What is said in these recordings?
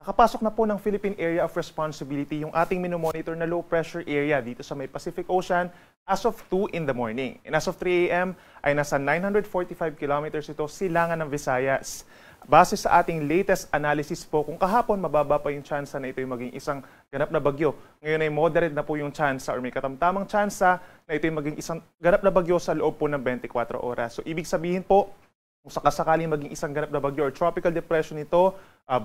Nakapasok na po ng Philippine Area of Responsibility yung ating minomonitor na low pressure area dito sa may Pacific Ocean as of 2 in the morning. And as of 3 a.m. ay nasa 945 kilometers ito silangan ng Visayas. Base sa ating latest analysis po, kung kahapon mababa pa yung tsansa na ito yung maging isang ganap na bagyo. Ngayon ay moderate na po yung tsansa or may katamtamang tsansa na ito yung maging isang ganap na bagyo sa loob po ng 24 oras. So ibig sabihin po, kung sakasakaling maging isang ganap na bagyo or tropical depression ito,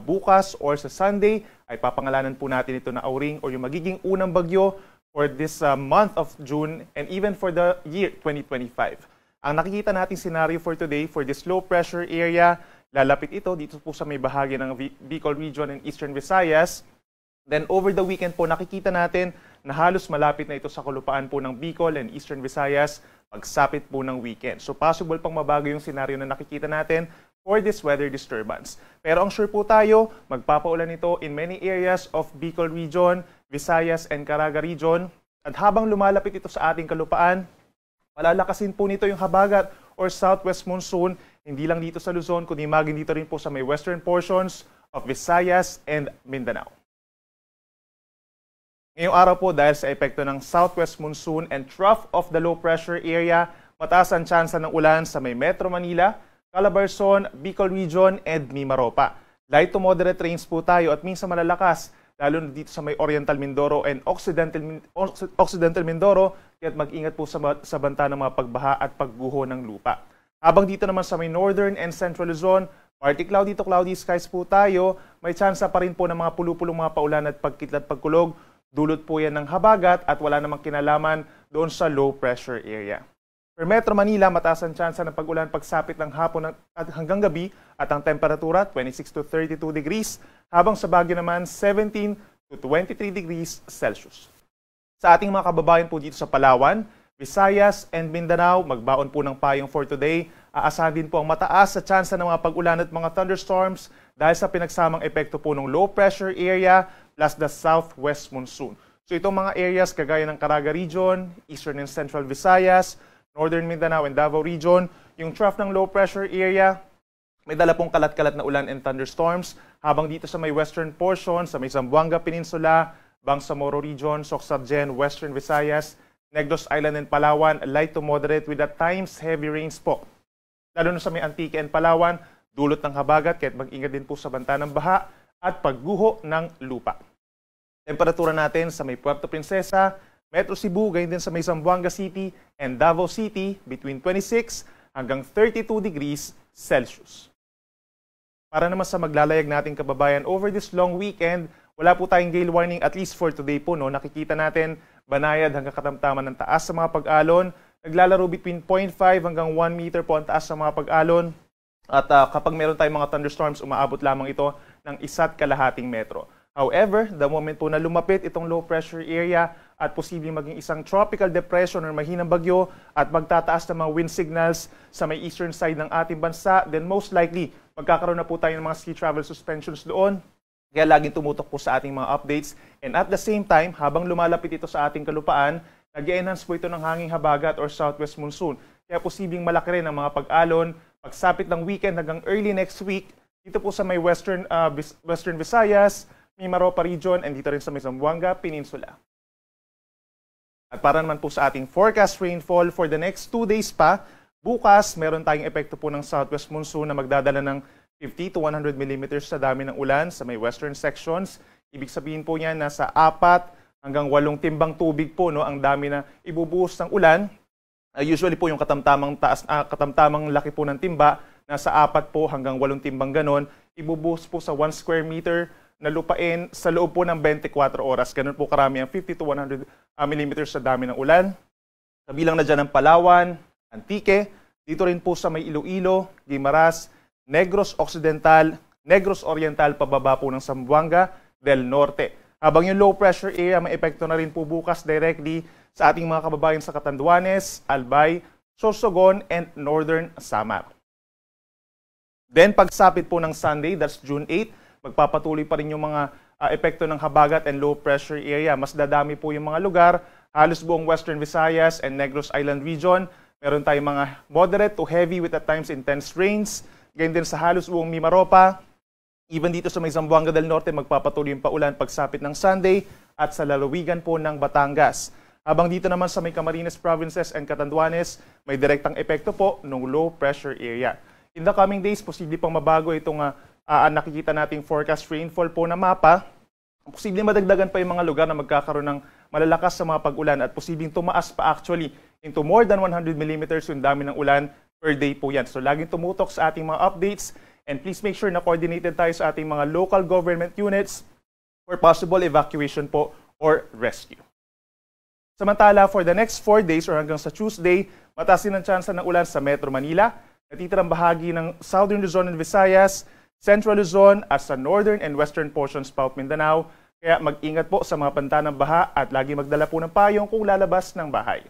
bukas or sa Sunday, ay papangalanan po natin ito na Auring or yung magiging unang bagyo for this month of June and even for the year 2025. Ang nakikita nating scenario for today, for this low pressure area, lalapit ito dito po sa may bahagi ng Bicol Region and Eastern Visayas. Then over the weekend po, nakikita natin na halos malapit na ito sa kalupaan po ng Bicol and Eastern Visayas pagsapit po ng weekend. So possible pang mabago yung scenario na nakikita natin for this weather disturbance. Pero ang sure po tayo, magpapaulan ito in many areas of Bicol Region, Visayas and Caraga Region. At habang lumalapit ito sa ating kalupaan, malalakasin po nito yung habagat or southwest monsoon, hindi lang dito sa Luzon, kundi maging dito rin po sa may western portions of Visayas and Mindanao. Ngayong araw po, dahil sa epekto ng southwest monsoon and trough of the low pressure area, mataas ang tsansa ng ulan sa may Metro Manila, Calabarzon, Bicol Region, and Mimaropa. Light to moderate rains po tayo at minsan malalakas, lalo na dito sa may Oriental Mindoro and Occidental Mindoro, kaya't mag-ingat po sa banta ng mga pagbaha at pagguho ng lupa. Habang dito naman sa may Northern and Central Luzon, partly cloudy to cloudy skies po tayo, may tsansa pa rin po ng mga pulupulong mga paulan at pagkitlat pagkulog. Dulot po yan ng habagat at wala namang kinalaman doon sa low pressure area. For Metro Manila, mataas ang tsansa ng pag-ulan pagsapit ng hapon at hanggang gabi at ang temperatura 26 to 32 degrees, habang sa Baguio naman 17 to 23 degrees Celsius. Sa ating mga kababayan po dito sa Palawan, Visayas and Mindanao, magbaon po ng payong for today. Aasahan din po ang mataas sa tsansa ng mga pag-ulan at mga thunderstorms dahil sa pinagsamang epekto po ng low pressure area plus the southwest monsoon. So itong mga areas kagaya ng Caraga Region, Eastern and Central Visayas, Northern Mindanao and Davao Region, yung trough ng low pressure area, may dala pong kalat-kalat na ulan and thunderstorms, habang dito sa may western portion, sa may Zamboanga Peninsula, Bangsamoro Region, Soxargen, Western Visayas, Negros Island and Palawan, light to moderate with at times heavy rains po. Lalo na sa may Antique and Palawan, dulot ng habagat, kaya't mag-ingat din po sa banta ng baha at pagguho ng lupa. Temperatura natin sa may Puerto Princesa, Metro Cebu, gayon din sa may Zamboanga City and Davao City between 26 hanggang 32 degrees Celsius. Para naman sa maglalayag nating kababayan over this long weekend, wala po tayong gale warning at least for today po. No? Nakikita natin banayad hanggang katamtaman ng taas sa mga pag-alon. Naglalaro between 0.5 hanggang 1 meter po ang taas sa mga pag-alon. At kapag meron tayong mga thunderstorms, umaabot lamang ito ng 1.5 metro. However, the moment po na lumapit itong low pressure area at posibleng maging isang tropical depression or mahinang bagyo at magtataas ng mga wind signals sa may eastern side ng ating bansa, then most likely magkakaroon na po tayo ng mga ski travel suspensions doon. Kaya laging tumutok po sa ating mga updates. And at the same time, habang lumalapit ito sa ating kalupaan, nag-enhance po ito ng hanging habagat or southwest monsoon. Kaya posibleng malaki rin ang mga pag-alon, pagsapit ng weekend hanggang early next week, dito po sa may Western Visayas, Mimaropa Region, and dito rin sa may Zamboanga Peninsula. At para naman po sa ating forecast rainfall for the next 2 days pa, bukas meron tayong epekto po ng southwest monsoon na magdadala ng 50 to 100 millimeters sa dami ng ulan sa may western sections. Ibig sabihin po niyan nasa 4 hanggang 8 timbang tubig po, no, ang dami na ibubuhos ng ulan. Usually po yung katamtamang laki po ng timba, nasa 4 po hanggang 8 timbang ganon. Ibubuhos po sa 1 square meter na lupain sa loob po ng 24 oras. Ganun po karami ang 50 to 100 millimeters sa dami ng ulan. Kabilang na dyan ang Palawan, Antique, dito rin po sa may Iloilo, Guimaras, Negros Occidental, Negros Oriental, pababa po ng Zamboanga del Norte. Habang yung low pressure area, may epekto na rin po bukas directly sa ating mga kababayan sa Catanduanes, Albay, Sorsogon, and Northern Samar. Then pagsapit po ng Sunday, that's June 8, magpapatuloy pa rin yung mga epekto ng habagat and low pressure area. Mas dadami po yung mga lugar, halos buong Western Visayas and Negros Island region. Meron tayong mga moderate to heavy with at times intense rains. Ganyan din sa halos buong Mimaropa, Even dito sa may Zamboanga del Norte, magpapatuloy yung paulan pagsapit ng Sunday at sa lalawigan po ng Batangas. Habang dito naman sa may Camarines Provinces and Catanduanes, may direktang epekto po ng low pressure area. In the coming days, posible pang mabago itong nakikita nating forecast rainfall po na mapa. Posibleng madagdagan pa yung mga lugar na magkakaroon ng malalakas sa mga pag-ulan at posibleng tumaas pa actually into more than 100 millimeters yung dami ng ulan per day po yan. So laging tumutok sa ating mga updates and please make sure na coordinated tayo sa ating mga local government units for possible evacuation po or rescue. Samantala, for the next 4 days or hanggang sa Tuesday, mataas din ang tsansa ng ulan sa Metro Manila, natitirang bahagi ng Southern Luzon and Visayas, Central Luzon at sa northern and western portions pa of Mindanao. Kaya mag-ingat po sa mga pantanang baha at lagi magdala po ng payong kung lalabas ng bahay.